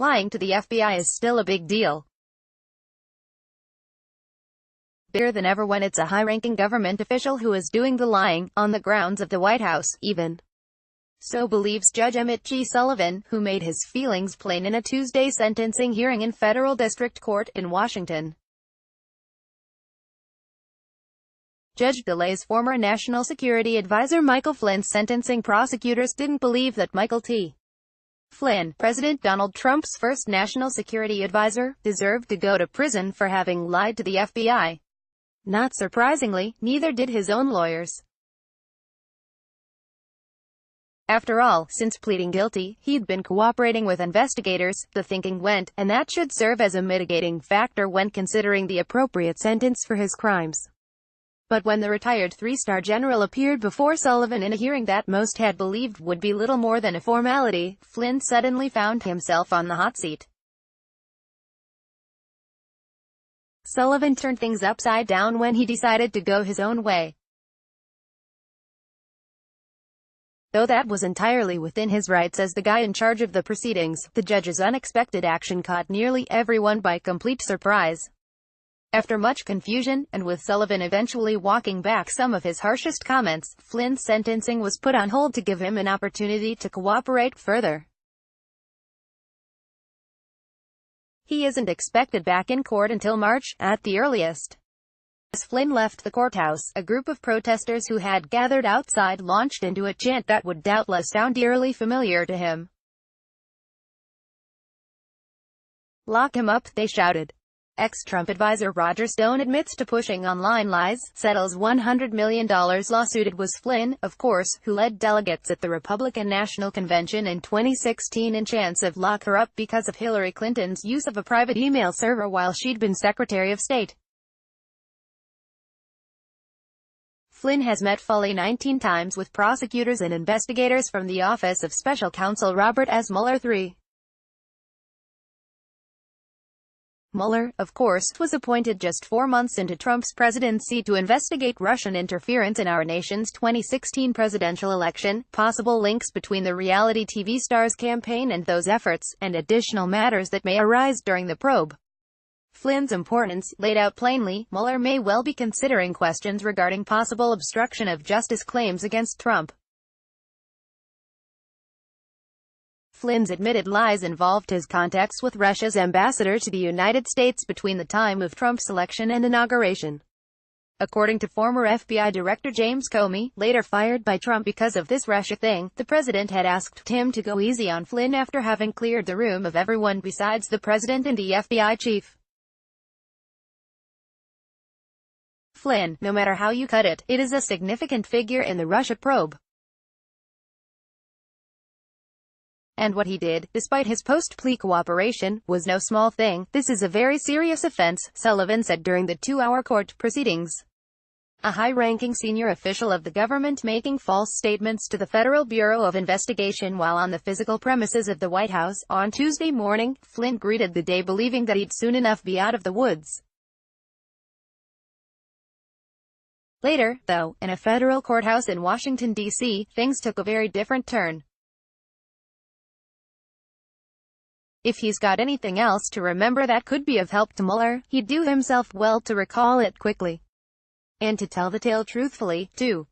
lying to the FBI is still a big deal. Bigger than ever when it's a high-ranking government official who is doing the lying, on the grounds of the White House, even. So believes Judge Emmett G. Sullivan, who made his feelings plain in a Tuesday sentencing hearing in federal district court in Washington. Judge delays former National Security Advisor Michael Flynn's sentencing. Prosecutors didn't believe that Michael T. Flynn, President Donald Trump's first national security advisor, deserved to go to prison for having lied to the FBI. Not surprisingly, neither did his own lawyers. After all, since pleading guilty, he'd been cooperating with investigators, the thinking went, and that should serve as a mitigating factor when considering the appropriate sentence for his crimes. But when the retired three-star general appeared before Sullivan in a hearing that most had believed would be little more than a formality, Flynn suddenly found himself on the hot seat. Sullivan turned things upside down when he decided to go his own way. Though that was entirely within his rights as the guy in charge of the proceedings, the judge's unexpected action caught nearly everyone by complete surprise. After much confusion, and with Sullivan eventually walking back some of his harshest comments, Flynn's sentencing was put on hold to give him an opportunity to cooperate further. He isn't expected back in court until March, at the earliest. As Flynn left the courthouse, a group of protesters who had gathered outside launched into a chant that would doubtless sound eerily familiar to him. "Lock him up," they shouted. Ex-Trump advisor Roger Stone admits to pushing online lies, settles $100 million lawsuit. It was Flynn, of course, who led delegates at the Republican National Convention in 2016 in chants of "lock her up" because of Hillary Clinton's use of a private email server while she'd been Secretary of State. Flynn has met fully 19 times with prosecutors and investigators from the Office of Special Counsel Robert S. Mueller III. Mueller, of course, was appointed just 4 months into Trump's presidency to investigate Russian interference in our nation's 2016 presidential election, possible links between the reality TV star's campaign and those efforts, and additional matters that may arise during the probe. Flynn's importance, laid out plainly, Mueller may well be considering questions regarding possible obstruction of justice claims against Trump. Flynn's admitted lies involved his contacts with Russia's ambassador to the United States between the time of Trump's election and inauguration. According to former FBI Director James Comey, later fired by Trump because of this Russia thing, the president had asked him to go easy on Flynn after having cleared the room of everyone besides the president and the FBI chief. Flynn, no matter how you cut it, is a significant figure in the Russia probe. And what he did, despite his post-plea cooperation, was no small thing. "This is a very serious offense," Sullivan said during the 2-hour court proceedings. A high-ranking senior official of the government making false statements to the Federal Bureau of Investigation while on the physical premises of the White House. On Tuesday morning, Flynn greeted the day believing that he'd soon enough be out of the woods. Later, though, in a federal courthouse in Washington, D.C., things took a very different turn. If he's got anything else to remember that could be of help to Mueller, he'd do himself well to recall it quickly. And to tell the tale truthfully, too.